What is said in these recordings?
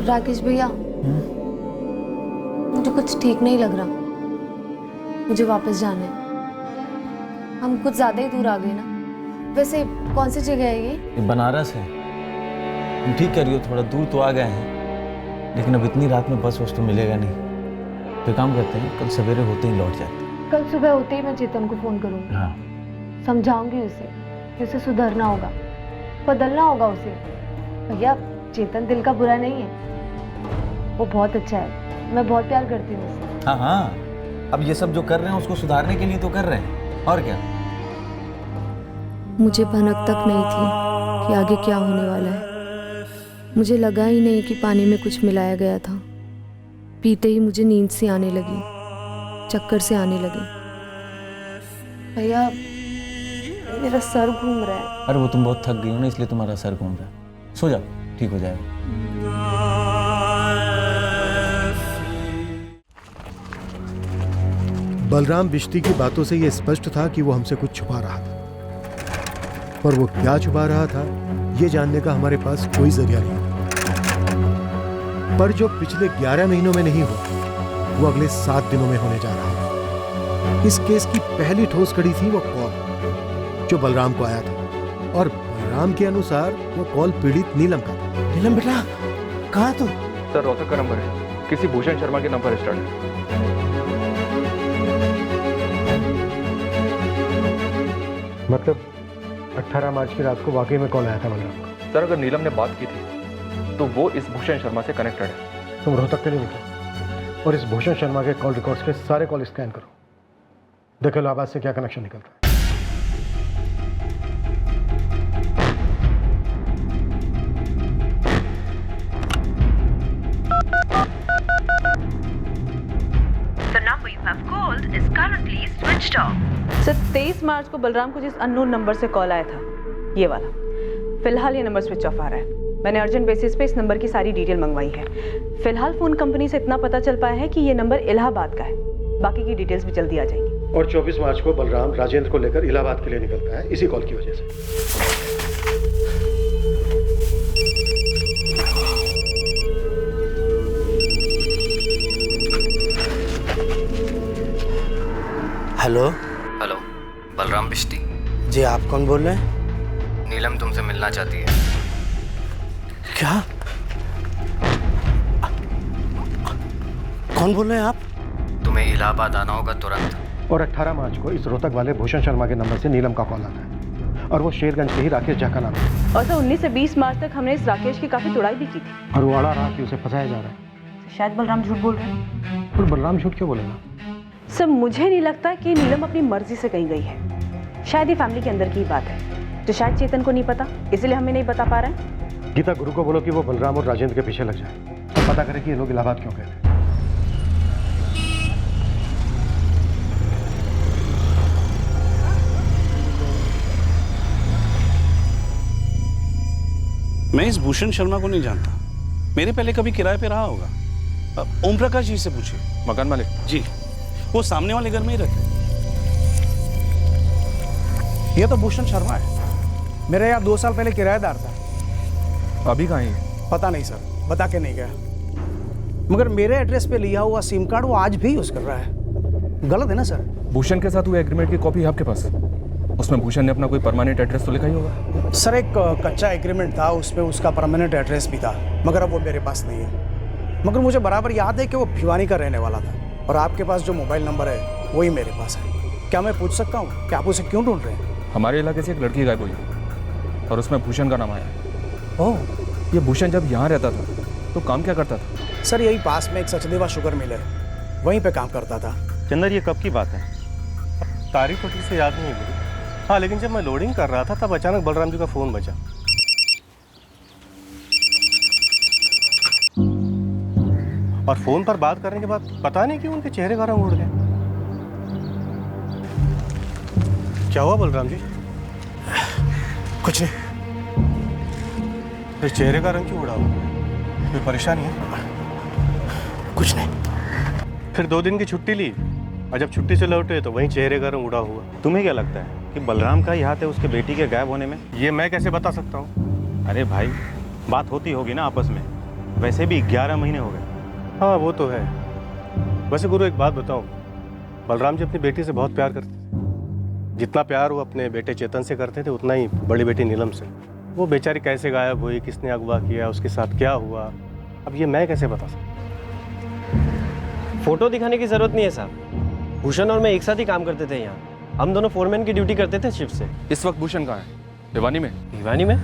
राकेश भैया, मुझे कुछ ठीक नहीं लग रहा। मुझे वापस जाना है। हम कुछ ज्यादा ही दूर आ गए ना। वैसे कौन सी जगह है ये? बनारस है। तुम ठीक कह रही हो, थोड़ा दूर तो आ गए हैं, लेकिन अब इतनी रात में बस वस तो मिलेगा नहीं। तो काम करते हैं, कल सवेरे होते ही लौट जाते हैं। कल सुबह होते ही मैं चेतन को फोन करूंगी। हाँ, समझाऊंगी उसे सुधरना होगा, बदलना होगा उसे। भैया, चेतन दिल का बुरा नहीं है, वो बहुत अच्छा है। मैं बहुत प्यार करती हूँ उसे। हाँ हाँ, अब ये सब जो कर रहे हैं उसको सुधारने के लिए तो कर रहे हैं, और क्या। मुझे भनक तक नहीं थी कि आगे क्या होने वाला है। मुझे लगा ही नहीं कि पानी में कुछ मिलाया गया था। पीते ही मुझे नींद सी आने लगी, चक्कर से आने लगे। भैया, मेरा सर घूम रहा है। अरे वो तुम बहुत थक गई हो ना, इसलिए तुम्हारा सर घूम रहा है। सो जाओ, ठीक हो जाएगा। बलराम बिश्ती की बातों से यह स्पष्ट था कि वो हमसे कुछ छुपा रहा था, पर वो क्या छुपा रहा था ये जानने का हमारे पास कोई जरिया नहीं। पर जो पिछले 11 महीनों में नहीं हुआ, वो अगले 7 दिनों में होने जा रहा है। इस केस की पहली ठोस कड़ी थी वो कॉल जो बलराम को आया था, और बलराम के अनुसार वो कॉल पीड़ित नीलम का था। नीलम बेटा, कहाँ तू? सर, रोहतक का नंबर है, किसी भूषण शर्मा के नंबर स्टार्ट है। मतलब 18 मार्च की रात को वाकई में कॉल आया था बलराम का? सर, अगर नीलम ने बात की थी तो वो इस भूषण शर्मा से कनेक्टेड है। तुम रोहतक के लिए निकलो और इस भूषण शर्मा के कॉल रिकॉर्ड्स के सारे कॉल स्कैन करो, देखो इलाहाबाद से क्या कनेक्शन निकलता है। The number you have called is currently switched off. Sir, 23 मार्च को बलराम को जिस अननोन नंबर से कॉल आया था, ये वाला, फिलहाल ये नंबर स्विच ऑफ आ रहा है। मैंने अर्जेंट बेसिस पे इस नंबर की सारी डिटेल मंगवाई है। फिलहाल फोन कंपनी से इतना पता चल पाया है कि ये नंबर इलाहाबाद का है। बाकी की डिटेल्स भी जल्दी आ जाएंगी। और 24 मार्च को बलराम राजेंद्र को लेकर इलाहाबाद के लिए निकलता है, इसी कॉल की वजह से। हेलो। हेलो, बलराम बिश्ती जी, आप कौन बोल रहे हैं? नीलम तुमसे मिलना चाहती है। क्या? कौन बोल रहे हैं आप? तुम्हें इलाहाबाद आना होगा तुरंत। और 18 मार्च को इस रोहतक वाले भूषण शर्मा के नंबर से नीलम का कॉल आता है, और वो शेरगंज के ही राकेश झा का नाम है। और सर, 19 से 20 मार्च तक हमने इस राकेश की काफी तुड़ाई भी की थी। और वो अड़ा रहा कि उसे फंसाया जा रहा है। शायद बलराम झूठ बोल रहे हैं। और बलराम झूठ क्यों बोलेगा? सर, मुझे नहीं लगता कि नीलम अपनी मर्जी से कहीं गई है। शायद ये फैमिली के अंदर की ही बात है, जो शायद चेतन को नहीं पता, इसलिए हमें नहीं बता पा रहे हैं। गीता गुरु को बोलो कि वो बलराम और राजेंद्र के पीछे लग जाए तो पता करे कि ये लोग इलाहाबाद क्यों गए थे। मैं इस भूषण शर्मा को नहीं जानता। मेरे पहले कभी किराए पे रहा होगा। ओम प्रकाश जी से पूछिए। मकान मालिक जी, वो सामने वाले घर में ही रहते हैं। ये तो भूषण शर्मा है, मेरा यहाँ 2 साल पहले किराएदार था। अभी कहाँ है? पता नहीं सर, बता के नहीं गया। मगर मेरे एड्रेस पे लिया हुआ सिम कार्ड वो आज भी यूज कर रहा है। गलत है ना सर? भूषण के साथ हुए एग्रीमेंट की कॉपी है आपके पास? उसमें भूषण ने अपना कोई परमानेंट एड्रेस तो लिखा ही होगा। सर, एक कच्चा एग्रीमेंट था, उसमें उसका परमानेंट एड्रेस भी था, मगर अब वो मेरे पास नहीं है। मगर मुझे बराबर याद है कि वो भिवानी का रहने वाला था, और आपके पास जो मोबाइल नंबर है वही मेरे पास है। क्या मैं पूछ सकता हूँ कि आप उसे क्यों ढूंढ रहे हैं? हमारे इलाके से एक लड़की गायब हुई और उसमें भूषण का नाम आया। ओह, ये भूषण जब यहाँ रहता था तो काम क्या करता था? सर, यही पास में एक सचदेवा शुगर मिल है, वहीं पे काम करता था। चंदर, ये कब की बात है? तारीख तो ठीक से याद नहीं है। हाँ, लेकिन जब मैं लोडिंग कर रहा था तब अचानक बलराम जी का फोन बजा। और फोन पर बात करने के बाद पता नहीं क्यों उनके चेहरे का रंग उड़ गया। क्या हुआ बलराम जी? कुछ नहीं। फिर चेहरे का रंग क्यों उड़ा हुआ? कोई परेशानी है? कुछ नहीं। फिर 2 दिन की छुट्टी ली और जब छुट्टी से लौटे तो वहीं चेहरे का रंग उड़ा हुआ। तुम्हें क्या लगता है कि बलराम का ही हाथ है उसके बेटी के गायब होने में? ये मैं कैसे बता सकता हूँ? अरे भाई, बात होती होगी ना आपस में। वैसे भी 11 महीने हो गए। हाँ वो तो है। वैसे गुरु एक बात बताऊं, बलराम जी अपनी बेटी से बहुत प्यार करते थे। जितना प्यार वो अपने बेटे चेतन से करते थे उतना ही बड़ी बेटी नीलम से। वो बेचारी कैसे गायब हुई, किसने अगवा किया, उसके साथ क्या हुआ, अब ये मैं कैसे बता सकता। फोटो दिखाने की जरूरत नहीं है साहब। भूषण और मैं एक साथ ही काम करते थे यहाँ। हम दोनों फोरमैन की ड्यूटी करते थे शिफ्ट से। इस वक्त भूषण कहाँ है? भिवानी में? भिवानी में?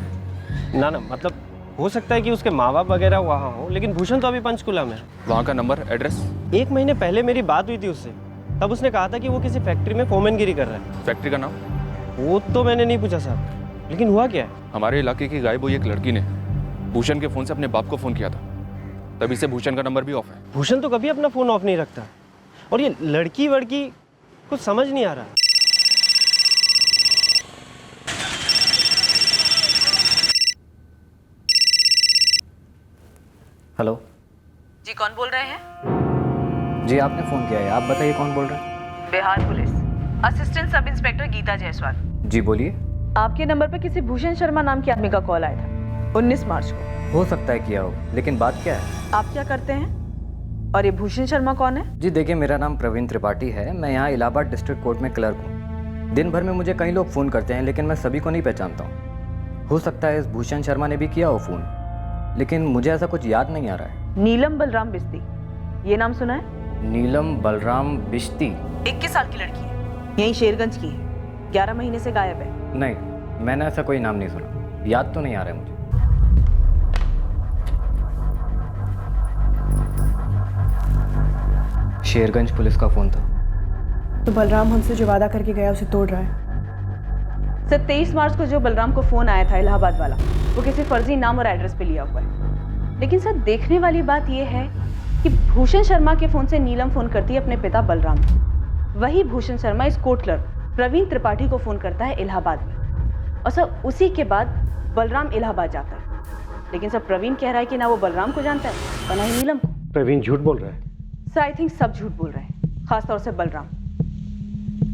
ना मतलब हो सकता है कि उसके माँ बाप वगैरह वहाँ हो, लेकिन भूषण तो अभी पंचकुला में है। वहाँ का नंबर, एड्रेस? 1 महीने पहले मेरी बात हुई थी उससे, तब उसने कहा था कि वो किसी फैक्ट्री में फोरमैनगिरी कर रहा है। फैक्ट्री का नाम? वो तो मैंने नहीं पूछा साहब, लेकिन हुआ क्या है? हमारे इलाके की गायब हुई एक लड़की ने भूषण के फ़ोन से अपने बाप को फ़ोन किया था, तभी से भूषण का नंबर भी ऑफ है। भूषण तो कभी अपना फ़ोन ऑफ नहीं रखता, और ये लड़की वड़की कुछ समझ नहीं आ रहा। हेलो जी, कौन बोल रहे हैं? जी, आपने फ़ोन किया है, आप बताइए कौन बोल रहे हैं? Bihar police assistant sub inspector Geeta Jaiswal. जी बोलिए। आपके नंबर पर किसी भूषण शर्मा नाम के आदमी का कॉल आया था 19 मार्च को। हो सकता है किया हो, लेकिन बात क्या है? आप क्या करते हैं और ये भूषण शर्मा कौन है? जी देखिए, मेरा नाम प्रवीण त्रिपाठी है। मैं यहाँ इलाहाबाद डिस्ट्रिक्ट कोर्ट में क्लर्क हूँ। दिन भर में मुझे कई लोग फ़ोन करते हैं, लेकिन मैं सभी को नहीं पहचानता हूँ। हो सकता है इस भूषण शर्मा ने भी किया हो फ़ोन, लेकिन मुझे ऐसा कुछ याद नहीं आ रहा है। नीलम बलराम बिस्ती, ये नाम सुना है? नीलम बलराम बिश्ती? 21 साल की लड़की है, यहीं शेरगंज की है, 11 महीने से गायब है। नहीं, मैंने ऐसा कोई नाम नहीं सुना, याद तो नहीं आ रहा है मुझे। शेरगंज पुलिस का फ़ोन था। तो बलराम हमसे जो वादा करके गया उसे तोड़ रहा है। सर 23 मार्च को जो बलराम को फ़ोन आया था इलाहाबाद वाला, वो किसी फर्जी नाम और एड्रेस पे लिया हुआ है। लेकिन सर देखने वाली बात यह है कि भूषण शर्मा के फ़ोन से नीलम फ़ोन करती है अपने पिता बलराम को। वही भूषण शर्मा इस कोर्ट क्लर्क प्रवीण त्रिपाठी को फ़ोन करता है इलाहाबाद में, और सर उसी के बाद बलराम इलाहाबाद जाता है। लेकिन सर प्रवीण कह रहा है कि ना वो बलराम को जानता है और ना ही नीलम को। प्रवीण झूठ बोल रहा है? सर आई थिंक सब झूठ बोल रहे हैं, खासतौर से बलराम।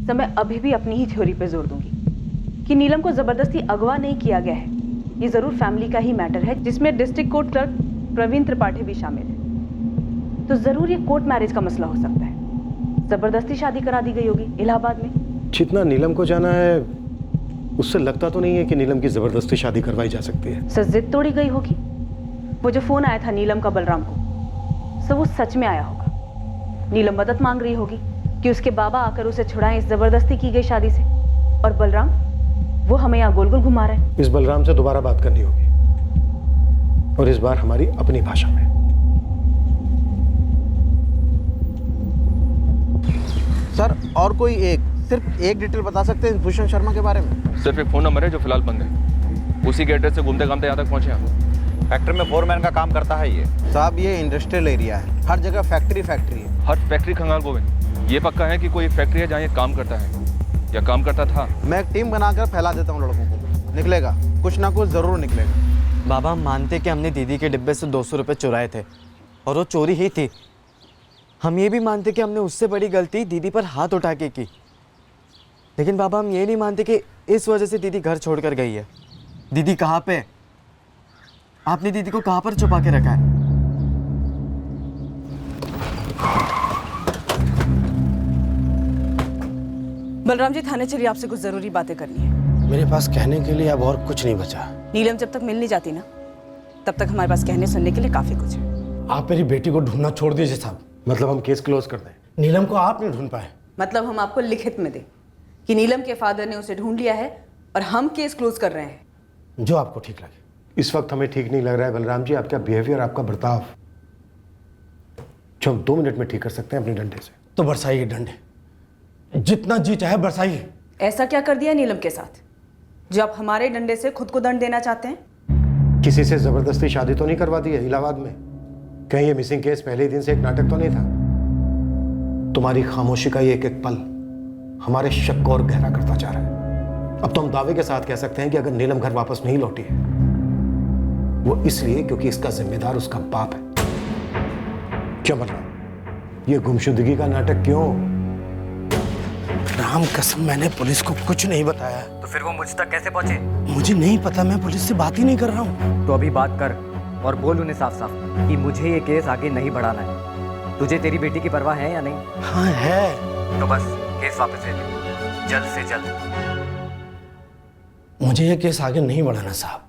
सर मैं अभी भी अपनी ही थ्योरी पे जोर दूंगी कि नीलम को ज़बरदस्ती अगवा नहीं किया गया है। ये ज़रूर फैमिली का ही मैटर है, जिसमें district court clerk Praveen Tripathi भी शामिल है। तो ज़रूर ये कोर्ट मैरिज का मसला हो सकता है। ज़बरदस्ती शादी करा दी गई होगी इलाहाबाद में। जितना नीलम को जाना है उससे लगता तो नहीं है कि नीलम की ज़बरदस्ती शादी करवाई जा सकती है। सर जिद तोड़ी गई होगी। वो जो फ़ोन आया था नीलम का बलराम को, सर वो सच में आया होगा। नीलम मदद मांग रही होगी कि उसके बाबा आकर उसे छुड़ाएं इस ज़बरदस्ती की गई शादी से, और बलराम वो हमें यहाँ गोल गोल घुमा रहे हैं। इस बलराम से दोबारा बात करनी होगी, और इस बार हमारी अपनी भाषा में। सर और कोई सिर्फ एक डिटेल बता सकते हैं भूषण शर्मा के बारे में? सिर्फ एक फ़ोन नंबर है जो फिलहाल बंद है, उसी के एड्रेस से घूमते घामते यहाँ तक पहुँचे हम। फैक्ट्री में फोरमैन का काम करता है ये। साहब ये इंडस्ट्रियल एरिया है, हर जगह फैक्ट्री है। हर फैक्ट्री खंगाल गोविंद, ये पक्का है कि कोई एक फैक्ट्री है जहाँ ये काम करता है या काम करता था? मैं एक टीम बनाकर फैला देता हूँ लड़कों को, निकलेगा कुछ ना कुछ ज़रूर निकलेगा। बाबा हम मानते कि हमने दीदी के डिब्बे से 200 रुपये चुराए थे, और वो चोरी ही थी। हम ये भी मानते कि हमने उससे बड़ी गलती दीदी पर हाथ उठा के की, लेकिन बाबा हम ये नहीं मानते कि इस वजह से दीदी घर छोड़कर गई है। दीदी कहाँ पे? आपने दीदी को कहाँ पर छुपा के रखा है? बलराम जी थाने चलिए, आपसे कुछ जरूरी बातें करनी है। मेरे पास कहने के लिए अब और कुछ नहीं बचा। नीलम जब तक मिल नहीं जाती ना, तब तक हमारे पास कहने सुनने के लिए काफी कुछ है। आप मेरी बेटी को ढूंढना छोड़ दीजिए साहब। मतलब हम केस क्लोज कर दें? नीलम को आप नहीं ढूंढ पाए? मतलब हम आपको लिखित में दें कि नीलम के फादर ने उसे ढूंढ लिया है और हम केस क्लोज कर रहे हैं? जो आपको ठीक लगे। इस वक्त हमें ठीक नहीं लग रहा है बलराम जी, आपका बिहेवियर, आपका बर्ताव, जो हम 2 मिनट में ठीक कर सकते हैं अपने डंडे से। तो बरसाइए डंडे, जितना जी चाहे बरसाइए। ऐसा क्या कर दिया नीलम के साथ जो आप हमारे डंडे से खुद को दंड देना चाहते हैं? किसी से जबरदस्ती शादी तो नहीं करवा दी है इलाहाबाद में? कहीं ये मिसिंग केस पहले ही दिन से एक नाटक तो नहीं था? तुम्हारी खामोशी का ये एक एक पल हमारे शक को और गहरा करता जा रहा है। अब तो हम दावे के साथ कह सकते हैं कि अगर नीलम घर वापस नहीं लौटी है, वो इसलिए क्योंकि इसका जिम्मेदार उसका बाप है। क्यों मतलब ये गुमशुदगी का नाटक क्यों? राम कसम मैंने पुलिस को कुछ नहीं बताया। तो फिर वो मुझ तक कैसे पहुंचे? मुझे नहीं पता, मैं पुलिस से बात ही नहीं कर रहा हूँ। तो अभी बात कर, और बोल उन्हें साफ साफ कि मुझे ये केस आगे नहीं बढ़ाना है। तुझे तेरी बेटी की परवाह है या नहीं? हाँ है। तो बस केस वापस ले ले, जल्द से जल्द। मुझे ये केस आगे नहीं बढ़ाना साहब।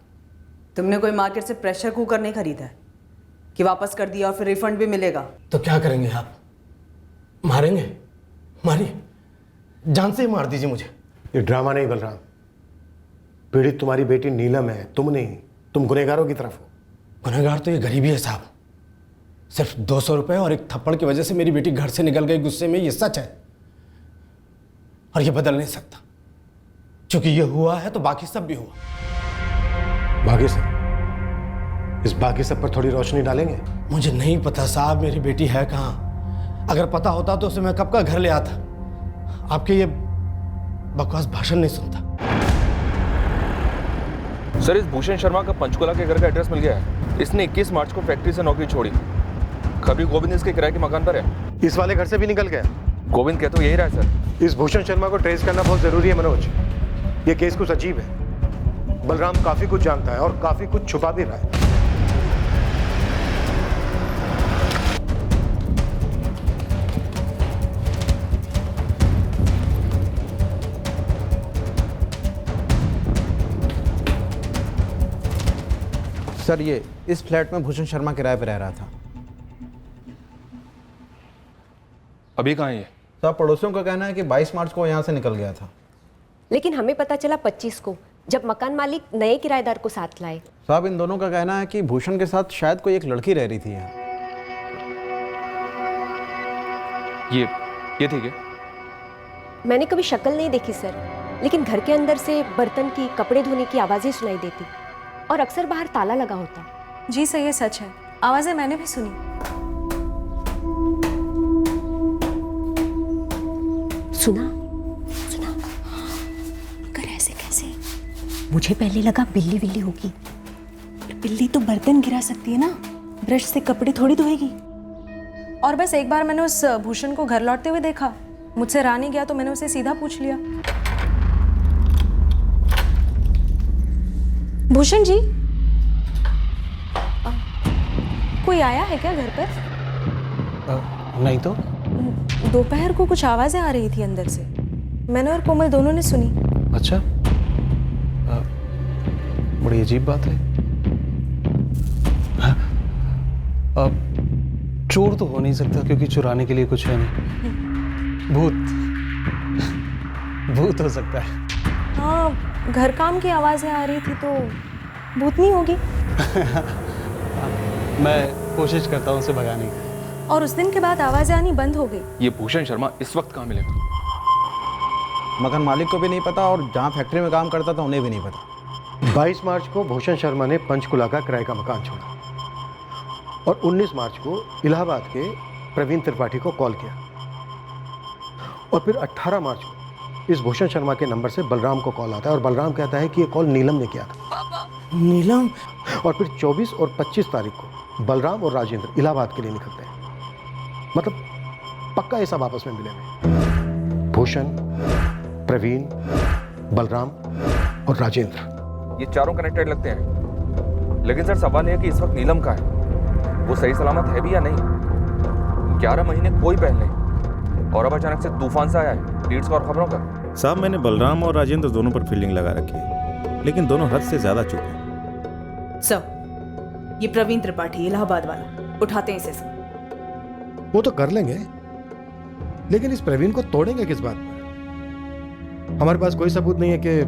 तुमने कोई मार्केट से प्रेशर कुकर नहीं खरीदा है कि वापस कर दिया और फिर रिफंड भी मिलेगा? तो क्या करेंगे आप? मारेंगे? मारिए, जान से ही मार दीजिए मुझे। ये ड्रामा नहीं बलराम। पीड़ित तुम्हारी बेटी नीलम है, तुम नहीं। तुम गुनहगारों की तरफ हो। गुनहगार तो ये गरीबी है साहब। सिर्फ 200 रुपए और एक थप्पड़ की वजह से मेरी बेटी घर से निकल गई गुस्से में, ये सच है और ये बदल नहीं सकता। क्योंकि ये हुआ है तो बाकी सब भी हुआ। बाकी सब? इस बाकी सब पर थोड़ी रोशनी डालेंगे? मुझे नहीं पता साहब मेरी बेटी है कहाँ। अगर पता होता तो उसे मैं कब का घर ले आता। आपके ये बकवास भाषण नहीं सुनता। सर, इस भूषण शर्मा का पंचकुला के घर का एड्रेस मिल गया है। इसने 21 मार्च को फैक्ट्री से नौकरी छोड़ी। कभी गोविंद इसके किराए के मकान पर है। इस वाले घर से भी निकल गया? गोविंद कहते तो यही रहा है सर। इस भूषण शर्मा को ट्रेस करना बहुत जरूरी है मनोज। ये केस कुछ अजीब है। बलराम काफी कुछ जानता है और काफी कुछ छुपा भी रहा है। सर, ये इस फ्लैट में भूषण शर्मा किराए पर रह रहा था। अभी कहाँ है ये? साहब, पड़ोसियों का कहना है कि 22 मार्च को यहाँ से निकल गया था। लेकिन हमें पता चला 25 को, जब मकान मालिक नए किराएदार को साथ लाए। साहब, इन दोनों का कहना है कि भूषण के साथ शायद कोई एक लड़की रह रही थी यहाँ। ये ठीक है। मैंने कभी शक्ल नहीं देखी सर, लेकिन घर के अंदर से बर्तन की, कपड़े धोने की आवाजें सुनाई देती और अक्सर बाहर ताला लगा होता। जी सर, ये सच है। आवाजें मैंने भी सुनी। सुना? मगर ऐसे कैसे? मुझे पहले लगा बिल्ली बिल्ली होगी। बिल्ली तो बर्तन गिरा सकती है ना, ब्रश से कपड़े थोड़ी धोएगी। और बस एक बार मैंने उस भूषण को घर लौटते हुए देखा। मुझसे रहा नहीं गया तो मैंने उसे सीधा पूछ लिया, भूषण जी कोई आया है क्या घर पर? नहीं तो। दोपहर को कुछ आवाजें आ रही थी अंदर से। मैंने और कोमल दोनों ने सुनी। अच्छा, बड़ी अजीब बात है। चोर तो हो नहीं सकता क्योंकि चुराने के लिए कुछ है नहीं। भूत हो सकता है। हाँ, घर काम की आवाजें आ रही थी तो भूतनी होगी। मैं कोशिश करता हूँ उसे भगाने की। और उस दिन के बाद आवाजें आनी बंद हो गई। ये भूषण शर्मा इस वक्त कहाँ मिलेगा? मकान मालिक को भी नहीं पता और जहाँ फैक्ट्री में काम करता था उन्हें भी नहीं पता। 22 मार्च को भूषण शर्मा ने पंचकुला का किराए का मकान छोड़ा और 19 मार्च को इलाहाबाद के प्रवीण त्रिपाठी को कॉल किया और फिर 18 मार्च को इस भूषण शर्मा के नंबर से बलराम को कॉल आता है और बलराम कहता है कि ये कॉल नीलम ने किया था। नीलम? और फिर 24 और 25 तारीख को बलराम और राजेंद्र इलाहाबाद के लिए निकलते हैं। मतलब पक्का ये सब आपस में मिले हुए। भूषण, प्रवीण, बलराम और राजेंद्र, ये चारों कनेक्टेड लगते हैं। लेकिन सर, सवाल यह है कि इस वक्त नीलम का है, वो सही सलामत है भी या नहीं? 11 महीने कोई पहल नहीं और अब अचानक से तूफान सा आया है लीड्स का और खबरों का। साहब, मैंने बलराम और राजेंद्र दोनों पर फील्डिंग लगा रखी है, लेकिन दोनों हद से ज्यादा चुप हैं। सर, ये प्रवीण त्रिपाठी इलाहाबाद वाला, उठाते हैं इसे। वो तो कर लेंगे, लेकिन इस प्रवीण को तोड़ेंगे किस बात पर? हमारे पास कोई सबूत नहीं है कि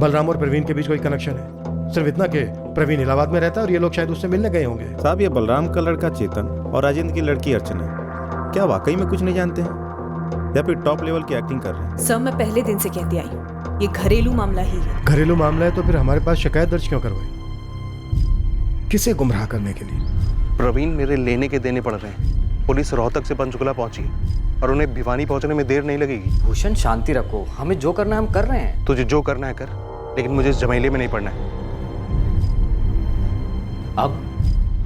बलराम और प्रवीण के बीच कोई कनेक्शन है। सिर्फ इतना कि प्रवीण इलाहाबाद में रहता है और ये लोग शायद उससे मिलने गए होंगे। साहब, ये बलराम का लड़का चेतन और राजेंद्र की लड़की अर्चना क्या वाकई में कुछ नहीं जानते हैं या फिर टॉप लेवल की एक्टिंग कर रहे हैं? सर, मैं पहले दिन से कहती आई हूँ, ये घरेलू मामला ही है। घरेलू मामला है तो फिर हमारे पास शिकायत दर्ज क्यों करवाई? किसे गुमराह करने के लिए? प्रवीण मेरे लेने के देने पड़ रहे हैं। पुलिस रोहतक से पंचकुला पहुंची और उन्हें भिवानी पहुंचने में देर नहीं लगेगी। भूषण, शांति रखो, हमें जो करना है हम कर रहे हैं। तुझे जो करना है कर, लेकिन मुझे इस झमेले में नहीं पड़ना है। अब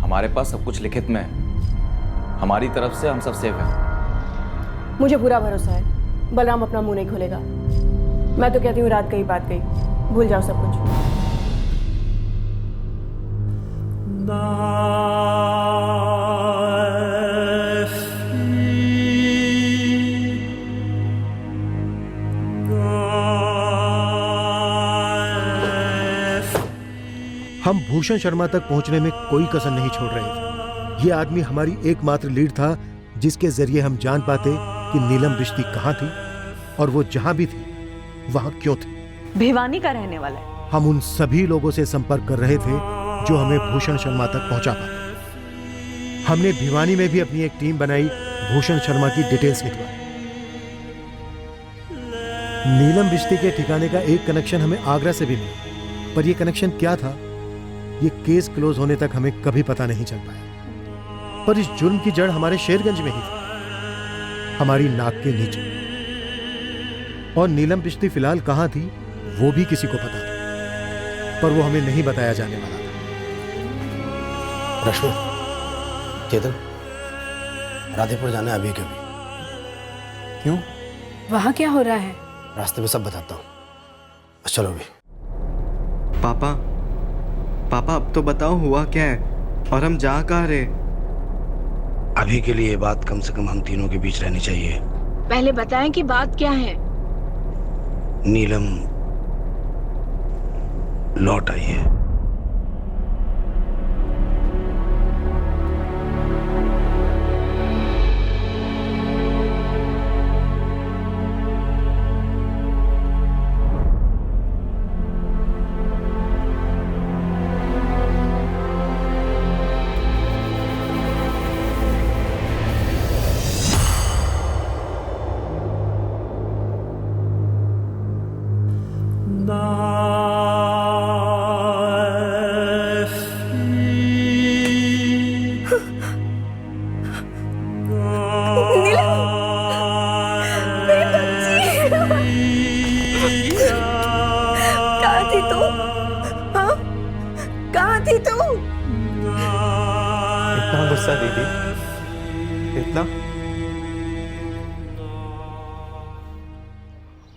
हमारे पास सब कुछ लिखित में है, हमारी तरफ से हम सब सेफ हैं। मुझे पूरा भरोसा है बलराम अपना मुंह नहीं खोलेगा। मैं तो कहती हूँ रात कही बात कही, भूल जाओ सब कुछ। हम भूषण शर्मा तक पहुंचने में कोई कसर नहीं छोड़ रहे थे। ये आदमी हमारी एकमात्र लीड था जिसके जरिए हम जान पाते कि नीलम रिश्ती कहाँ थी और वो जहां भी थी वहां क्यों थी। भिवानी का रहने वाला है। हम उन सभी लोगों से संपर्क कर रहे थे जो हमें भूषण शर्मा तक पहुंचा पाते। हमने भिवानी में भी अपनी एक टीम बनाई, भूषण शर्मा की डिटेल्स निकलवाई। नीलम रिश्ते के ठिकाने का एक कनेक्शन हमें आगरा से भी मिला, पर यह कनेक्शन क्या था ये केस क्लोज होने तक हमें कभी पता नहीं चल पाया। पर इस जुर्म की जड़ हमारे शेरगंज में ही थी, हमारी नाक के नीचे। और नीलम रिश्ती फिलहाल कहां थी वो भी किसी को पता था, पर वो हमें नहीं बताया जाने वाला था। रश्मि, चेतन, राधेपुर जाना है अभी के अभी। क्यों? वहां क्या हो रहा है? रास्ते में सब बताता हूँ, बस चलो अभी। पापा, पापा अब तो बताओ हुआ क्या है और हम जा कहाँ रहे? अभी के लिए ये बात कम से कम हम तीनों के बीच रहनी चाहिए। पहले बताएं कि बात क्या है। नीलम लौट आई है।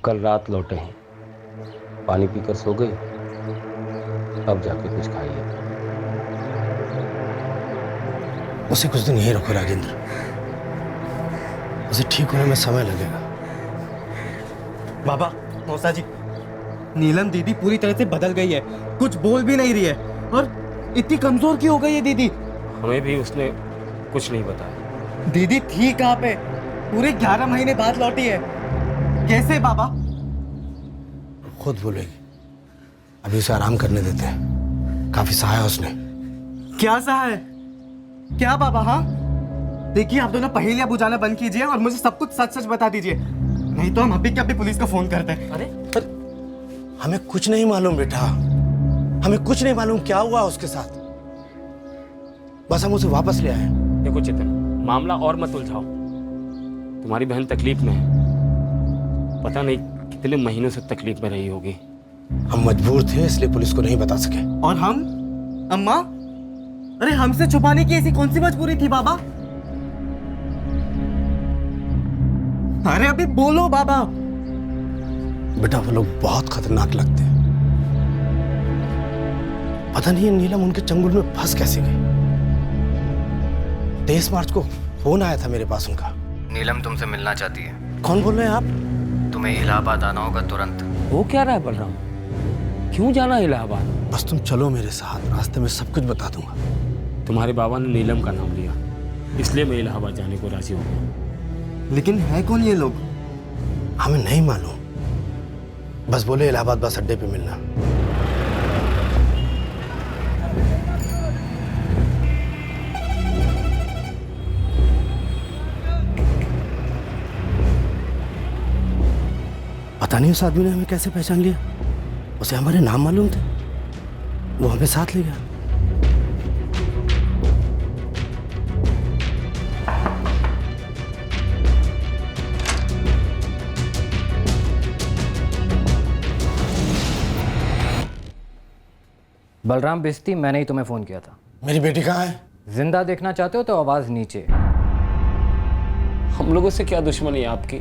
कल रात लौटे हैं, पानी पीकर सो गई, अब जाके कुछ खाइए। उसे कुछ दिन यहीं रखो राजेंद्र, उसे ठीक होने में समय लगेगा। बाबा, मौसा जी, नीलम दीदी पूरी तरह से बदल गई है, कुछ बोल भी नहीं रही है और इतनी कमजोर क्यों हो गई है दीदी? हमें भी उसने कुछ नहीं बताया। दीदी थी कहाँ पे? पूरे 11 महीने बाद लौटी है, कैसे बाबा? खुद बोलेगी, अभी उसे आराम करने देते हैं, काफी सहा है उसने। क्या सहा है? क्या बाबा? हाँ देखिए, आप दोनों पहेलियां बुझाना बंद कीजिए और मुझे सब कुछ सच सच बता दीजिए, नहीं तो हम अभी के अभी पुलिस को फोन करते हैं। अरे पर हमें कुछ नहीं मालूम बेटा, हमें कुछ नहीं मालूम क्या हुआ उसके साथ, बस हम उसे वापस ले आए। देखो चेतन, मामला और मत उलझाओ, तुम्हारी बहन तकलीफ में है, पता नहीं कितने महीनों से तकलीफ में रही होगी। हम मजबूर थे इसलिए पुलिस को नहीं बता सके। और हम? अम्मा? अरे हमसे छुपाने की ऐसी कौन सी मजबूरी थी बाबा? अरे अभी बोलो बाबा। बेटा वो लोग बहुत खतरनाक लगते हैं, पता नहीं नीलम उनके चंगुल में फंस कैसे गई। 23 मार्च को फोन आया था मेरे पास उनका। नीलम तुमसे मिलना चाहती है। कौन बोल रहे हैं आप? तुम्हें इलाहाबाद आना होगा तुरंत। वो क्या रहा है बलराम, क्यों जाना इलाहाबाद? बस तुम चलो मेरे साथ, रास्ते में सब कुछ बता दूंगा। तुम्हारे बाबा ने नीलम का नाम लिया, इसलिए मैं इलाहाबाद जाने को राजी हो गया। लेकिन है कौन ये लोग? हमें नहीं मालूम, बस बोले इलाहाबाद बस अड्डे पे मिलना। पता नहीं उस आदमी ने हमें कैसे पहचान लिया, उसे हमारे नाम मालूम थे, वो हमें साथ ले गया। बलराम बिस्ती, मैंने ही तुम्हें फोन किया था। मेरी बेटी कहाँ है? जिंदा देखना चाहते हो तो आवाज नीचे। हम लोगों से क्या दुश्मनी है आपकी,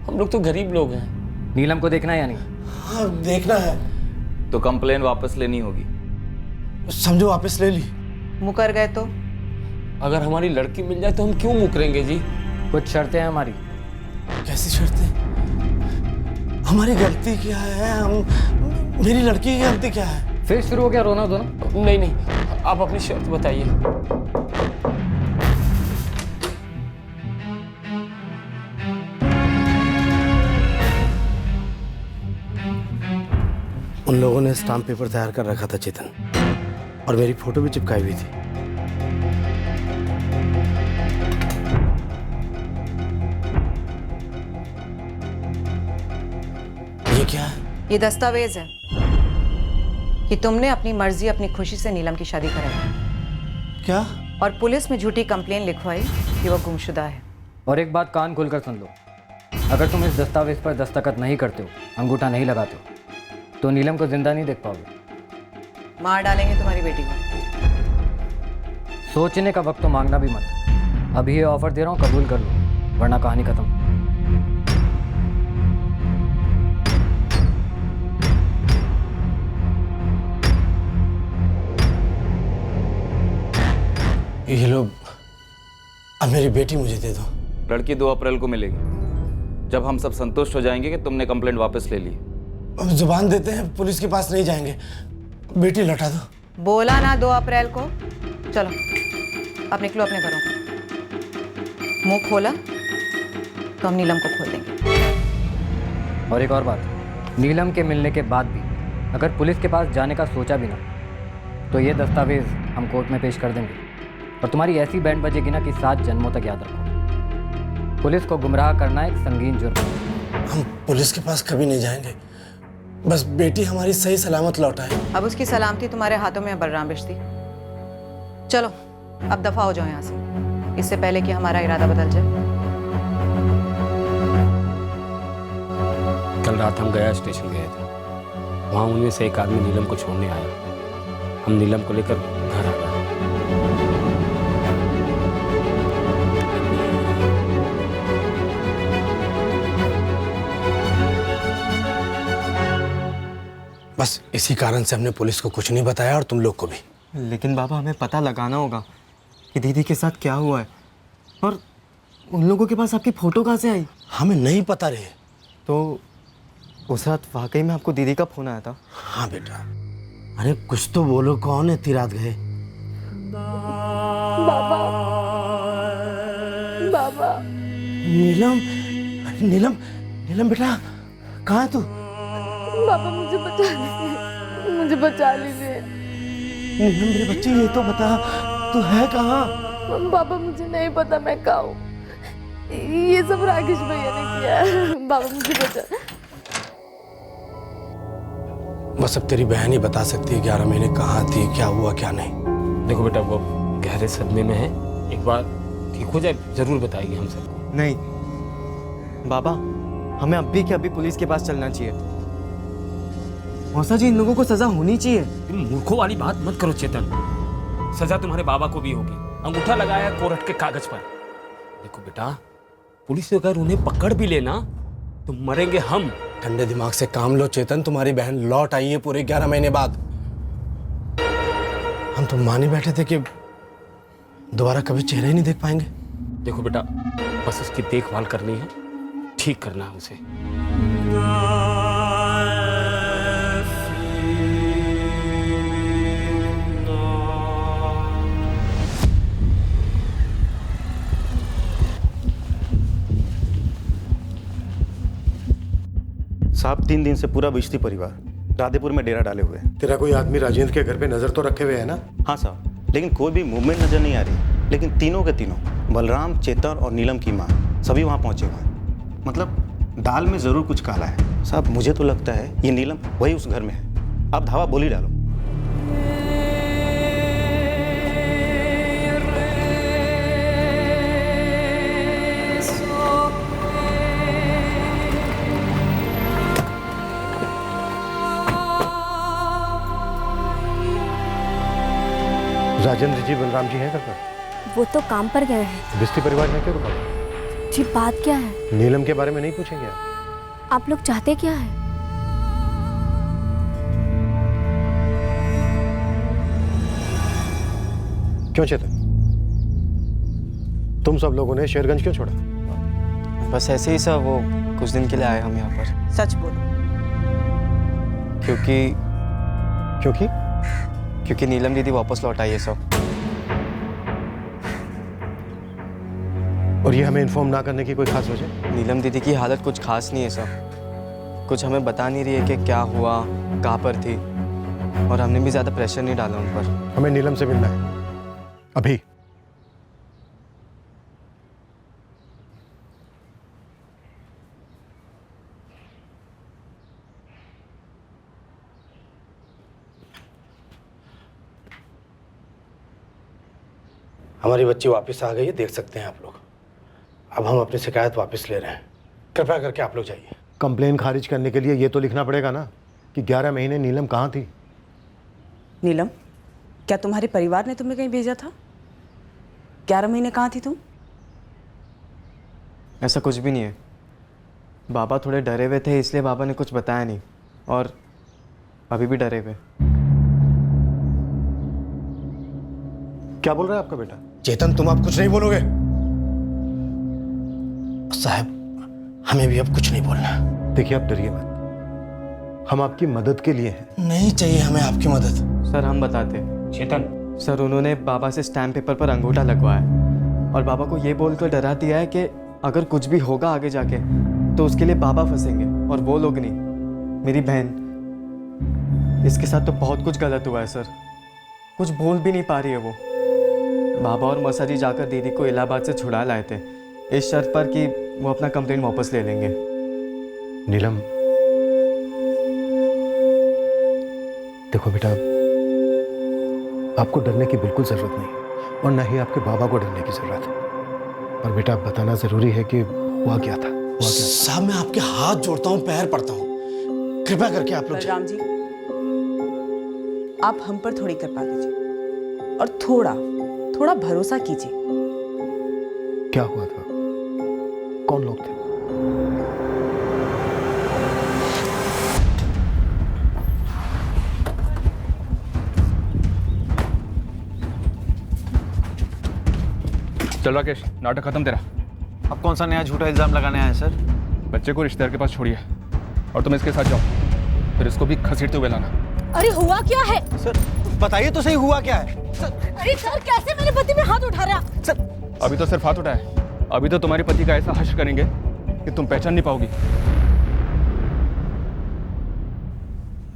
हम लोग तो गरीब लोग हैं। नीलम को देखना है या नहीं? हाँ देखना है। तो कंप्लेन वापस लेनी होगी। समझो वापस ले ली। मुकर गए तो? अगर हमारी लड़की मिल जाए तो हम क्यों मुकरेंगे जी? कुछ शर्तें हैं हमारी। कैसी शर्तें? हमारी गलती क्या है? हम, मेरी लड़की की गलती क्या है? फिर शुरू हो गया रोना धोना? नहीं नहीं, आप अपनी शर्त बताइए। उन लोगों ने स्टाम्प पेपर तैयार कर रखा था चेतन, और मेरी फोटो भी चिपकाई हुई थी। ये क्या है? ये दस्तावेज है कि तुमने अपनी मर्जी अपनी खुशी से नीलम की शादी कराई। क्या? और पुलिस में झूठी कंप्लेन लिखवाई कि वो गुमशुदा है। और एक बात कान खोलकर सुन लो, अगर तुम इस दस्तावेज पर दस्तखत नहीं करते हो, अंगूठा नहीं लगाते हो, तो नीलम को जिंदा नहीं देख पाओगे। मार डालेंगे तुम्हारी बेटी को। सोचने का वक्त तो मांगना भी मत। अभी ये ऑफर दे रहा हूँ, कबूल कर लो, वरना कहानी खत्म। ये लोग, अब मेरी बेटी मुझे दे दो। लड़की 2 अप्रैल को मिलेगी, जब हम सब संतुष्ट हो जाएंगे कि तुमने कंप्लेंट वापस ले ली। अब जुबान देते हैं, पुलिस के पास नहीं जाएंगे, बेटी लौटा दो। बोला ना 2 अप्रैल को। चलो अब निकलो अपने घरों को। मुंह खोला तो हम नीलम को खोल देंगे। और एक और बात, नीलम के मिलने के बाद भी अगर पुलिस के पास जाने का सोचा भी ना, तो ये दस्तावेज हम कोर्ट में पेश कर देंगे और तुम्हारी ऐसी बैंड बजेगी ना कि 7 जन्मों तक याद रखो। पुलिस को गुमराह करना एक संगीन जुर्म है। हम पुलिस के पास कभी नहीं जाएंगे, बस बेटी हमारी सही सलामत लौटाए। अब उसकी सलामती तुम्हारे हाथों में है बलराम बिश्ती। चलो अब दफा हो जाओ यहाँ से, इससे पहले कि हमारा इरादा बदल जाए। कल रात हम गया स्टेशन गए थे, वहाँ उनमें से एक आदमी नीलम को छोड़ने आया। हम नीलम को लेकर घर आ गए। बस इसी कारण से हमने पुलिस को कुछ नहीं बताया और तुम लोग को भी। लेकिन बाबा हमें पता लगाना होगा कि दीदी के साथ क्या हुआ है, और उन लोगों के पास आपकी फ़ोटो कहाँ से आई? हमें नहीं पता रे। तो उस रात वाकई में आपको दीदी का फ़ोन आया था? हाँ बेटा। अरे कुछ तो बोलो, कौन है इतनी रात गए? बाबा, बाबा। नीलम, नीलम, नीलम बेटा, कहाँ है तू? बाबा मुझे बचा लीजिए, मुझे बचा लीजिए। नीलम मेरे बच्चे, ये तो बता तू है कहाँ? बाबा मुझे नहीं पता मैं कहाँ हूँ, ये सब राकेश भैया ने किया है। बाबा मुझे बचा। बस अब तेरी बहन ही बता सकती है 11 महीने कहाँ थी, क्या हुआ क्या नहीं। देखो बेटा, वो गहरे सदमे में है, एक बार ठीक हो जाए जरूर बताएगी हम सबको। नहीं बाबा, हमें अभी के अभी पुलिस के पास चलना चाहिए। मौसा जी, इन लोगों को सजा होनी चाहिए। तुम मूर्खों वाली बात मत करो चेतन, सजा तुम्हारे बाबा को भी होगी। अंगूठा लगाया कोर्ट के कागज पर। देखो बेटा, पुलिस अगर उन्हें पकड़ भी लेना तो मरेंगे हम। ठंडे दिमाग से काम लो चेतन, तुम्हारी बहन लौट आई है पूरे 11 महीने बाद। हम तो मान ही बैठे थे कि दोबारा कभी चेहरा ही नहीं देख पाएंगे। देखो बेटा, बस उसकी देखभाल करनी है, ठीक करना है उसे। साहब 3 दिन से पूरा बिश्ती परिवार राधेपुर में डेरा डाले हुए हैं। तेरा कोई आदमी राजेंद्र के घर पे नजर तो रखे हुए है ना? हाँ साहब, लेकिन कोई भी मूवमेंट नजर नहीं आ रही। लेकिन तीनों के तीनों, बलराम, चेतन और नीलम की माँ, सभी वहाँ पहुँचे हुए हैं। मतलब दाल में जरूर कुछ काला है साहब। मुझे तो लगता है ये नीलम वही उस घर में है। आप धावा बोली डालो। राजेंद्र जी, बलराम जी हैं घर पर? वो तो काम पर गए हैं। बिस्ती परिवार में क्यों रुका? जी बात क्या है? नीलम के बारे में नहीं पूछेंगे आप लोग चाहते क्या है? क्यों चेतन, तुम सब लोगों ने शेरगंज क्यों छोड़ा? बस ऐसे ही सर, वो कुछ दिन के लिए आए हम यहाँ पर। सच बोलो। क्योंकि क्योंकि क्योंकि नीलम दीदी वापस लौट आई है सब। और ये हमें इन्फॉर्म ना करने की कोई खास वजह? नीलम दीदी की हालत कुछ खास नहीं है सब। कुछ हमें बता नहीं रही है कि क्या हुआ, कहाँ पर थी, और हमने भी ज़्यादा प्रेशर नहीं डाला उन पर। हमें नीलम से मिलना है अभी। हमारी बच्ची वापस आ गई है, देख सकते हैं आप लोग। अब हम अपनी शिकायत वापस ले रहे हैं, कृपया करके आप लोग जाइए। कंप्लेन खारिज करने के लिए ये तो लिखना पड़ेगा ना कि 11 महीने नीलम कहाँ थी। नीलम, क्या तुम्हारे परिवार ने तुम्हें कहीं भेजा था? 11 महीने कहाँ थी तुम? ऐसा कुछ भी नहीं है। बाबा थोड़े डरे हुए थे, इसलिए बाबा ने कुछ बताया नहीं, और अभी भी डरे हुए। क्या बोल रहा है आपका बेटा? चेतन, तुम अब कुछ नहीं बोलोगे? साहब, हमें भी अब कुछ नहीं बोलना। देखिए, आप डरिए मत, हम आपकी मदद के लिए हैं। नहीं चाहिए हमें आपकी मदद। सर हम बताते। चेतन, सर उन्होंने बाबा से स्टैम्प पेपर पर अंगूठा लगवाया और बाबा को ये बोलकर डरा दिया है कि अगर कुछ भी होगा आगे जाके तो उसके लिए बाबा फंसेंगे, और वो लोग नहीं, मेरी बहन। इसके साथ तो बहुत कुछ गलत हुआ है सर, कुछ बोल भी नहीं पा रही है वो। बाबा और मौसा जी जाकर दीदी को इलाहाबाद से छुड़ा लाए थे, इस शर्त पर कि वो अपना कंप्लेंट वापस ले लेंगे। नीलम, देखो बेटा, आपको डरने की बिल्कुल जरूरत नहीं, और ना ही आपके बाबा को डरने की जरूरत है। पर बेटा, बताना जरूरी है कि हुआ क्या था। साहब, मैं आपके हाथ जोड़ता हूँ, पैर पड़ता हूँ, कृपया करके आप लोग। बलराम जी, आप हम पर थोड़ी कृपा कीजिए और थोड़ा भरोसा कीजिए। क्या हुआ था? कौन लोग थे? चल राकेश, नाटक खत्म तेरा। अब कौन सा नया झूठा इल्जाम लगाने आया है सर? बच्चे को रिश्तेदार के पास छोड़िए और तुम इसके साथ जाओ, फिर इसको भी घसीटते हुए लाना। अरे हुआ क्या है? सर बताइए तो सही, हुआ क्या है? अरे सर, कैसे मेरे पति में हाथ उठा रहा? सर अभी तो सिर्फ हाथ उठाए, अभी तो तुम्हारे पति का ऐसा हश्र करेंगे कि तुम पहचान नहीं पाओगी।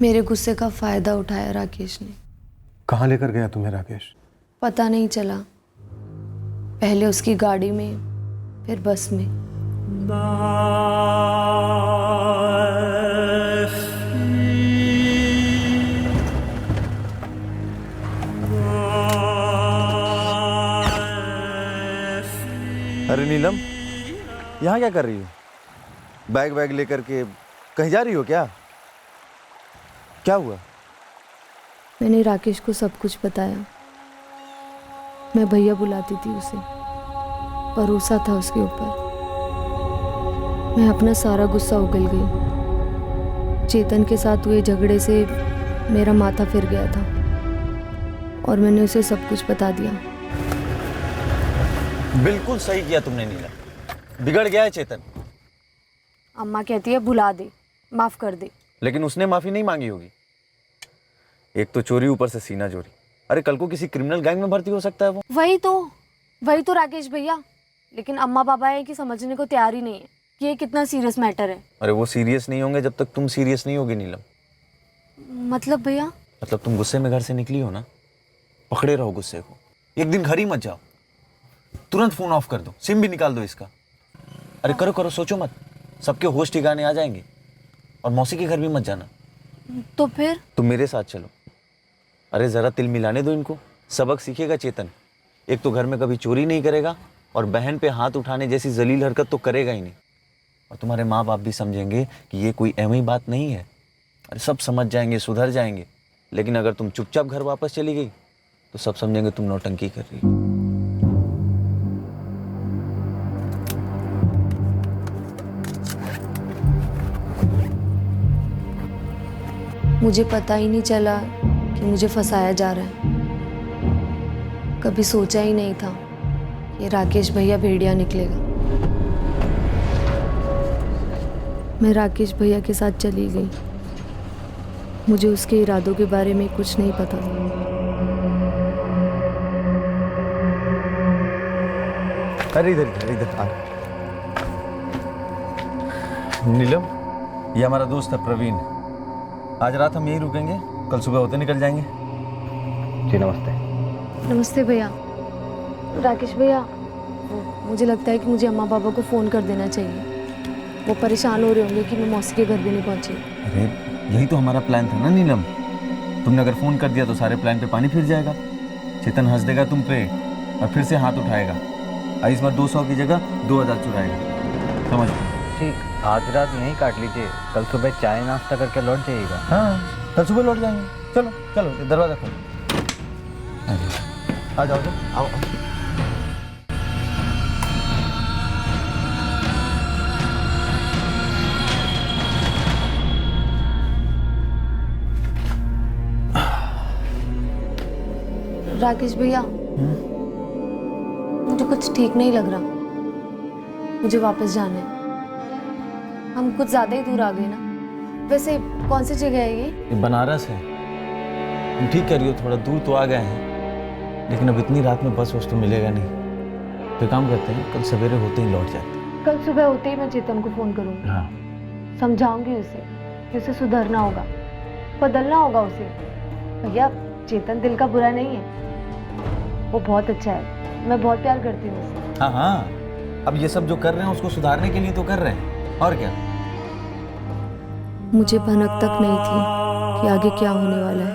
मेरे गुस्से का फायदा उठाया राकेश ने। कहाँ लेकर गया तुम्हें राकेश? पता नहीं चला, पहले उसकी गाड़ी में, फिर बस में। अरे नीलम, यहाँ क्या कर रही हो? बैग वैग लेकर के कहीं जा रही हो क्या? क्या हुआ? मैंने राकेश को सब कुछ बताया। मैं भैया बुलाती थी उसे, भरोसा था उसके ऊपर। मैं अपना सारा गुस्सा उगल गई। चेतन के साथ हुए झगड़े से मेरा माथा फिर गया था और मैंने उसे सब कुछ बता दिया। बिल्कुल सही किया तुमने नीलम, बिगड़ गया है चेतन। अम्मा कहती है भुला दे, माफ कर दे। लेकिन उसने माफी नहीं मांगी होगी। एक तो चोरी, ऊपर से सीना चोरी। अरे कल को किसी क्रिमिनल गैंग में भर्ती हो सकता है वो। वही तो राकेश भैया, लेकिन अम्मा पापा है कि समझने को तैयार ही नहीं है कि ये कितना सीरियस मैटर है। अरे वो सीरियस नहीं होंगे जब तक तुम सीरियस नहीं होगी नीलम। मतलब भैया? मतलब तुम गुस्से में घर से निकली हो ना, पकड़े रहो गुस्से को। एक दिन घर ही मत जाओ, तुरंत फोन ऑफ कर दो, सिम भी निकाल दो इसका। अरे करो, सोचो मत, सबके होश ठिकाने आ जाएंगे। और मौसी के घर भी मत जाना। तो फिर? तुम मेरे साथ चलो। अरे जरा तिल मिलाने दो इनको, सबक सीखेगा चेतन। एक तो घर में कभी चोरी नहीं करेगा और बहन पे हाथ उठाने जैसी जलील हरकत तो करेगा ही नहीं। और तुम्हारे माँ बाप भी समझेंगे कि ये कोई एवं ही बात नहीं है। अरे सब समझ जाएंगे, सुधर जाएंगे। लेकिन अगर तुम चुपचाप घर वापस चली गई तो सब समझेंगे तुम नौटंकी कर रही हो। मुझे पता ही नहीं चला कि मुझे फंसाया जा रहा है। कभी सोचा ही नहीं था कि राकेश भैया भेड़िया निकलेगा। मैं राकेश भैया के साथ चली गई। मुझे उसके इरादों के बारे में कुछ नहीं पता था। अरे इधर इधर आ। नीलम, ये हमारा दोस्त है प्रवीण। आज रात हम यहीं रुकेंगे, कल सुबह होते निकल जाएंगे। जी नमस्ते। नमस्ते भैया। राकेश भैया, मुझे लगता है कि मुझे अम्मा पापा को फ़ोन कर देना चाहिए। वो परेशान हो रहे होंगे कि मैं मौसी के घर भी नहीं पहुंची। अरे यही तो हमारा प्लान था ना नीलम। तुमने अगर फ़ोन कर दिया तो सारे प्लान पे पानी फिर जाएगा। चेतन हंस देगा तुम पे और फिर से हाथ उठाएगा। इस बार 200 की जगह 2000 चुराएगा। समझ लो। ठीक, आज रात यहीं काट लीजिए, कल सुबह चाय नाश्ता करके लौट जाइएगा। हाँ, कल सुबह लौट जाएंगे। चलो चलो, दरवाज़ा खोलो। आ जाओ, आओ। राकेश भैया, मुझे कुछ ठीक नहीं लग रहा। मुझे वापस जाना है। हम कुछ ज़्यादा ही दूर आ गए ना। वैसे कौन सी जगह है ये? बनारस है। तुम ठीक कह रही हो, थोड़ा दूर तो आ गए हैं, लेकिन अब इतनी रात में बस तो मिलेगा नहीं। तो काम करते हैं, कल सवेरे होते ही लौट जाते हैं। कल सुबह होते ही मैं चेतन को फ़ोन करूँगी। हाँ, समझाऊंगी उसे कि उसे सुधरना होगा, बदलना होगा उसे। भैया, चेतन दिल का बुरा नहीं है, वो बहुत अच्छा है। मैं बहुत प्यार करती हूँ उसे। हाँ हाँ, अब ये सब जो कर रहे हैं उसको सुधारने के लिए तो कर रहे हैं, और क्या। मुझे भनक तक नहीं थी कि आगे क्या होने वाला है।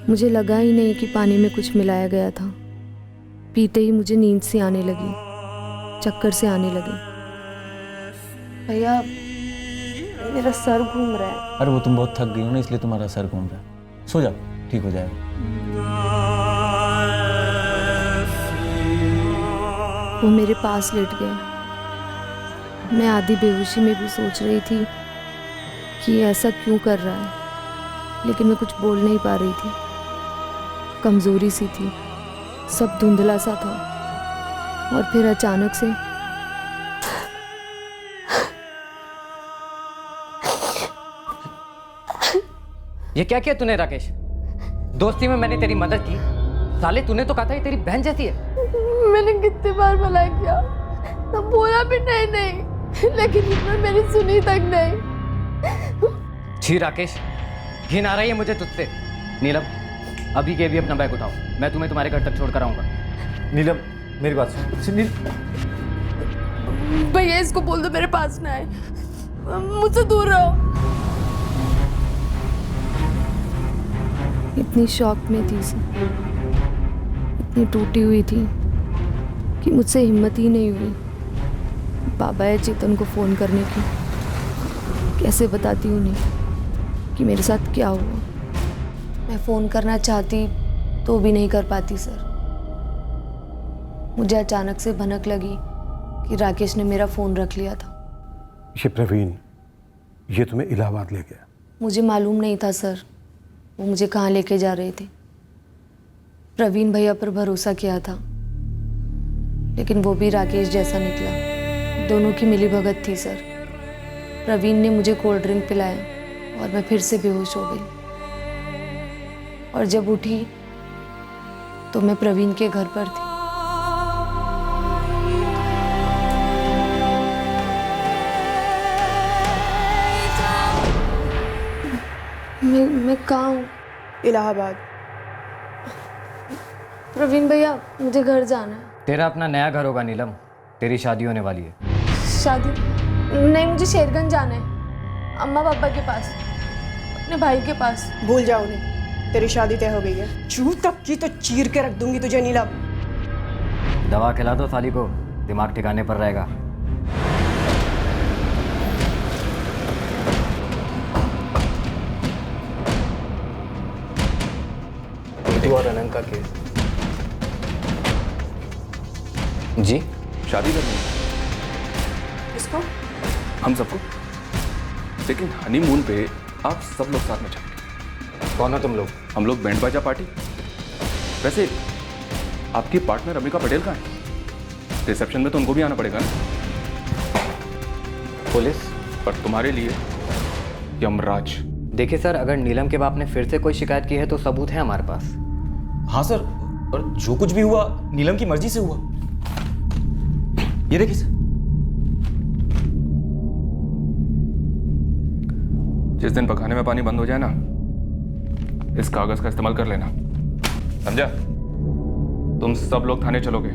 मुझे लगा ही नहीं कि पानी में कुछ मिलाया गया था। पीते ही मुझे नींद सी आने लगी, चक्कर से आने लगे। भैया, मेरा सर घूम रहा है। अरे वो तुम बहुत थक गई हो ना, इसलिए तुम्हारा सर घूम रहा है। सो जाओ, ठीक हो जाएगा। वो मेरे पास लेट गया। मैं आधी बेहोशी में भी सोच रही थी कि ये ऐसा क्यों कर रहा है, लेकिन मैं कुछ बोल नहीं पा रही थी। कमज़ोरी सी थी, सब धुंधला सा था। और फिर अचानक से ये क्या किया तूने राकेश? दोस्ती में मैंने तेरी मदद की, साले तूने तो कहा था ये तेरी बहन जैसी है। मैंने कितनी बार मना किया, तब बोला भी नहीं, लेकिन इसने मेरी सुनी तक नहीं। छी राकेश, घिन आ रही है मुझे तुझसे। नीलम, अभी के भी अपना बैग उठाओ, मैं तुम्हें तुम्हारे घर तक छोड़ कर आऊंगा। नीलम, मेरी बात सुन। भैया, इसको बोल दो मेरे पास ना आए, मुझसे दूर रहो। इतनी शॉक में थी, इतनी टूटी हुई थी कि मुझसे हिम्मत ही नहीं हुई बाबा या चेतन को फ़ोन करने की। कैसे बताती उन्हें कि मेरे साथ क्या हुआ। मैं फ़ोन करना चाहती तो भी नहीं कर पाती सर। मुझे अचानक से भनक लगी कि राकेश ने मेरा फ़ोन रख लिया था। ये प्रवीण, ये तुम्हें इलाहाबाद ले गया? मुझे मालूम नहीं था सर, वो मुझे कहाँ लेके जा रहे थे। प्रवीण भैया पर भरोसा किया था, लेकिन वो भी राकेश जैसा निकला। दोनों की मिलीभगत थी सर। प्रवीण ने मुझे कोल्ड ड्रिंक पिलाया और मैं फिर से बेहोश हो गई। और जब उठी तो मैं प्रवीण के घर पर थी। मैं कहाँ हूँ? इलाहाबाद। प्रवीण भैया, मुझे घर जाना है। तेरा अपना नया घर होगा नीलम, तेरी शादी होने वाली है। शादी? नहीं, मुझे शेरगंज जाना है, अम्मा पापा के पास, अपने भाई के पास। भूल जाओ उन्हें, तेरी शादी तय हो गई है। चूत तक की तो चीर के रख दूंगी तुझे नीलम। दवा खिला दो साली को, दिमाग ठिकाने पर रहेगा। और अनंत का केस। जी, शादी करनी है किसको? हम सबको, लेकिन हनीमून पे आप सब लोग साथ में चलेंगे। कौन हो तुम लोग? हम लोग बैंड बाजा पार्टी। वैसे आपकी पार्टनर अम्बिका पटेल कहाँ है? रिसेप्शन में तो उनको भी आना पड़ेगा ना। पुलिस? पर तुम्हारे लिए यमराज। देखिए सर, अगर नीलम के बाप ने फिर से कोई शिकायत की है तो सबूत है हमारे पास। हाँ सर, और जो कुछ भी हुआ नीलम की मर्जी से हुआ। ये देखिए सर। जिस दिन पकाने में पानी बंद हो जाए ना, इस कागज का इस्तेमाल कर लेना, समझा? तुम सब लोग थाने चलोगे,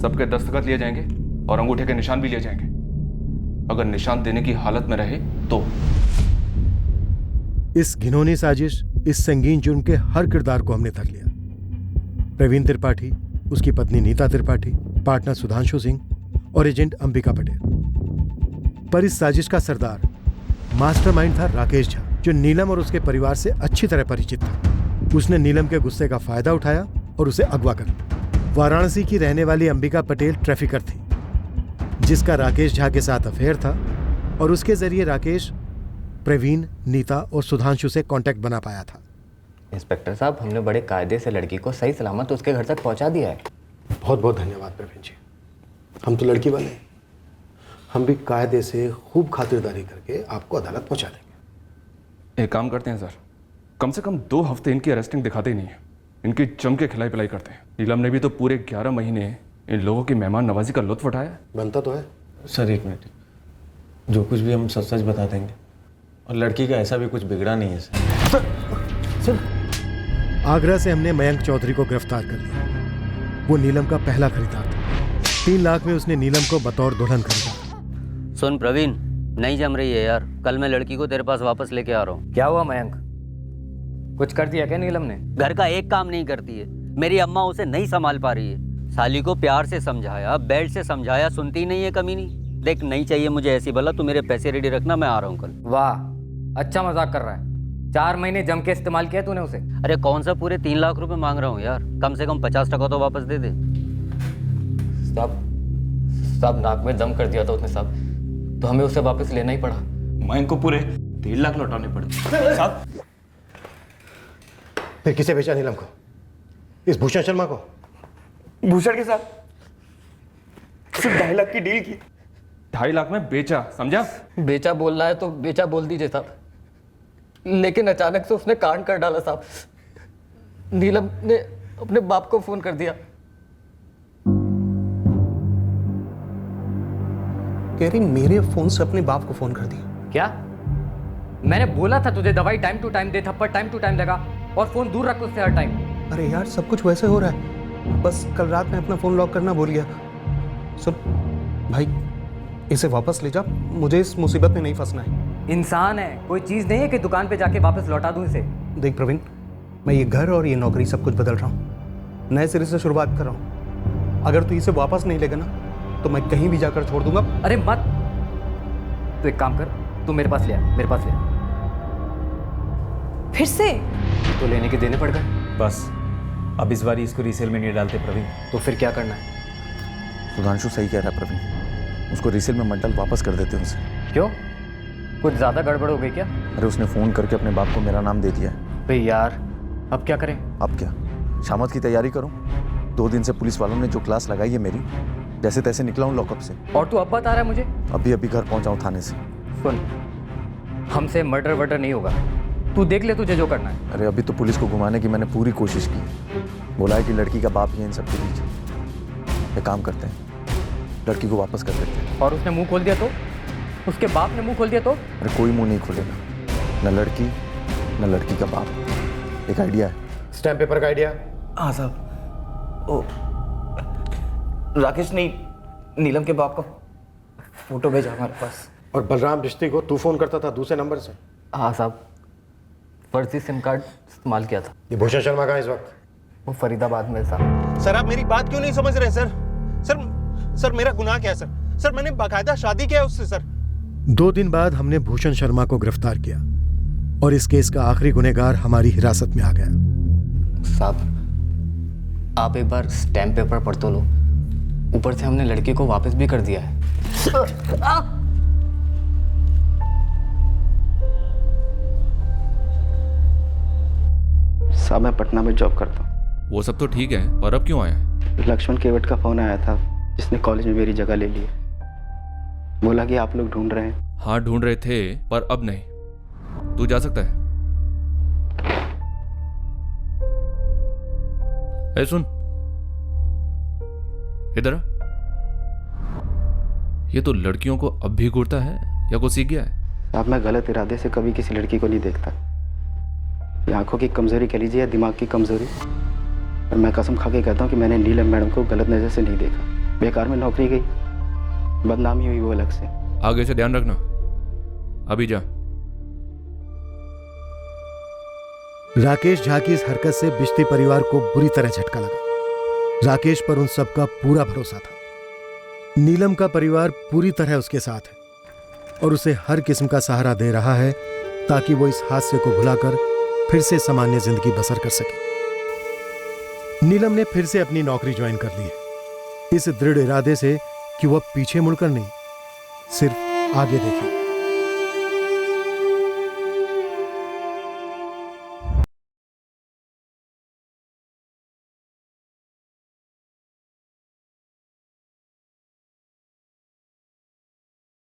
सबके दस्तखत लिए जाएंगे और अंगूठे के निशान भी लिए जाएंगे। अगर निशान देने की हालत में रहे तो। इस घिनौनी साजिश, इस संगीन जुर्म के हर किरदार को हमने धर लिया। प्रवीण त्रिपाठी, उसकी पत्नी नीता त्रिपाठी, पार्टनर सुधांशु सिंह और एजेंट अंबिका पटेल। पर इस साजिश का सरदार, मास्टरमाइंड था राकेश झा, जो नीलम और उसके परिवार से अच्छी तरह परिचित था। उसने नीलम के गुस्से का फायदा उठाया और उसे अगवा कर लिया। वाराणसी की रहने वाली अंबिका पटेल ट्रैफिकर थी, जिसका राकेश झा के साथ अफेयर था, और उसके जरिए राकेश प्रवीण, नीता और सुधांशु से कांटेक्ट बना पाया था। इंस्पेक्टर साहब, हमने बड़े कायदे से लड़की को सही सलामत उसके घर तक पहुंचा दिया है। बहुत बहुत धन्यवाद प्रवीण जी। हम तो लड़की वाले हैं, हम भी कायदे से खूब खातिरदारी करके आपको अदालत पहुंचा देंगे। एक काम करते हैं सर, कम से कम 2 हफ्ते इनकी अरेस्टिंग दिखाते ही नहीं है, इनकी जम के खिलाई पिलाई करते हैं। नीलम ने भी तो पूरे 11 महीने इन लोगों की मेहमान नवाजी का लुत्फ उठाया। बनता तो है सर। 1 मिनट, जो कुछ भी हम सच सच बता देंगे, और लड़की का ऐसा भी कुछ बिगड़ा नहीं है सर। आगरा से हमने मयंक चौधरी को गिरफ्तार कर लिया। वो नीलम का पहला खरीदार था। 3 लाख में उसने नीलम को बतौर दुल्हन खरीदा। सुन प्रवीण, नहीं जम रही है यार। कल मैं लड़की को तेरे पास वापस लेके आ रहा हूँ। क्या हुआ मयंक, कुछ कर दिया क्या नीलम ने? घर का एक काम नहीं करती है। मेरी अम्मा उसे नहीं संभाल पा रही है। साली को प्यार से समझाया, बेल्ट से समझाया, सुनती नहीं है कमीनी। देख, नहीं चाहिए मुझे ऐसी बला। तू मेरे पैसे रेडी रखना, मैं आ रहा हूँ कल। वाह, अच्छा मजाक कर रहा है। 4 महीने जम के इस्तेमाल किया तूने उसे। अरे कौन सा पूरे 3 लाख रुपए मांग रहा हूँ यार, कम से कम 50% तो वापस दे दे। सब नाक में दम कर दिया था उसने साहब, तो हमें उसे वापस लेना ही पड़ा। मैं इनको पूरे 3 लाख लौटाने पड़े साहब। फिर किसे बेचा नीलम को? इस भूषण शर्मा को? भूषण के साथ सिर्फ 2.5 लाख की डील की। 2.5 लाख में बेचा, समझा? बेचा बोल रहा है तो बेचा बोल दीजिए साहब, लेकिन अचानक से उसने कांड कर डाला साहब। नीलम ने अपने बाप को फोन कर दिया। कह रही मेरे फोन से अपने बाप को फोन कर दिया। क्या? मैंने बोला था तुझे दवाई टाइम टू टाइम दे, थप्पड़ टाइम टू टाइम लगा, और फोन दूर रख उससे हर टाइम। अरे यार, सब कुछ वैसे हो रहा है, बस कल रात में अपना फोन लॉक करना भूल गया। सुन भाई, इसे वापस ले जा, मुझे इस मुसीबत में नहीं फंसना है। इंसान है, कोई चीज नहीं है कि दुकान पे जाके वापस लौटा दूं इसे। देख प्रवीण, मैं ये घर और ये नौकरी सब कुछ बदल रहा हूँ, नए सिरे से शुरुआत कर रहा हूँ। अगर तू इसे वापस नहीं लेगा ना, तो मैं कहीं भी जाकर छोड़ दूंगा। अरे मत, तू एक काम कर, तू मेरे पास ले आ, मेरे पास ले आ। फिर से? तो लेने के देने पड़ गए। बस अब इस बार इसको रीसेल में नहीं डालते प्रवीण। तो फिर क्या करना है? सुधांशु सही कह रहा है प्रवीण, उसको रीसेल में मत डाल, वापस कर देते हैं उसे। क्यों, कुछ ज्यादा गड़बड़ हो गई क्या? अरे उसने फोन करके अपने बाप को मेरा नाम दे दिया है। भाई यार, अब क्या करें? अब क्या, शामत की तैयारी करो। 2 दिन से पुलिस वालों ने जो क्लास लगाई है मेरी, जैसे तैसे निकला हूँ लॉकअप से। और तू अब बता रहा है मुझे? अभी घर पहुंचा हूँ थाने से। सुन, हमसे मर्डर वर्डर नहीं होगा, तू देख ले तुझे जो करना है। अरे अभी तो पुलिस को घुमाने की मैंने पूरी कोशिश की। बोला है कि लड़की का बाप ही है इन सबके बीच। एक काम करते हैं, लड़की को वापस कर देते हैं। और उसने मुंह खोल दिया तो? उसके बाप ने मुंह खोल दिया तो? अरे कोई मुंह नहीं खोलेगा, न लड़की न लड़की का बाप। एक आइडिया है। स्टैम्प पेपर का आइडिया? हाँ साहब, ओ राकेश ने नीलम के बाप का फोटो भेजा हमारे पास। और बलराम बिश्ती को तू फोन करता था दूसरे नंबर से? हाँ साहब, फर्जी सिम कार्ड इस्तेमाल किया था। ये भूषण शर्मा कहाँ इस वक्त? वो फरीदाबाद में साहब। सर आप मेरी बात क्यों नहीं समझ रहे सर? सर मेरा गुनाह क्या है सर? सर मैंने बाकायदा शादी किया है उससे सर। 2 दिन बाद हमने भूषण शर्मा को गिरफ्तार किया और इस केस का आखिरी गुनहगार हमारी हिरासत में आ गया। साहब, आप एक बार स्टैम्प पेपर पढ़ तो लो, ऊपर से हमने लड़की को वापस भी कर दिया है। साहब मैं पटना में जॉब करता हूँ। वो सब तो ठीक है, पर अब क्यों आया है? लक्ष्मण केवट का फोन आया था, जिसने कॉलेज में मेरी जगह ले ली है। बोला कि आप लोग ढूंढ रहे हैं। हाँ ढूंढ रहे थे, पर अब नहीं। तू जा सकता है। ए सुन, इधर आ। ये तो लड़कियों को अब भी घूरता है या कुछ सीख गया है? अब मैं गलत इरादे से कभी किसी लड़की को नहीं देखता। ये आंखों की कमजोरी कह लीजिए या दिमाग की कमजोरी, और मैं कसम खा के कहता हूँ कि मैंने नीलम मैडम को गलत नज़र से नहीं देखा। बेकार में नौकरी गई, बदनामी हुई वो अलग से। आगे से ध्यान रखना। अभी जा। राकेश झा की इस हरकत से बिश्ती परिवार को बुरी तरह झटका लगा। राकेश पर उन सबका पूरा भरोसा था। नीलम का परिवार पूरी तरह उसके साथ है और उसे हर किस्म का सहारा दे रहा है ताकि वो इस हादसे को भुलाकर फिर से सामान्य जिंदगी बसर कर सके। नीलम ने फिर से अपनी नौकरी ज्वाइन कर ली है, इस दृढ़ इरादे से कि वह पीछे मुड़कर नहीं, सिर्फ आगे देखे।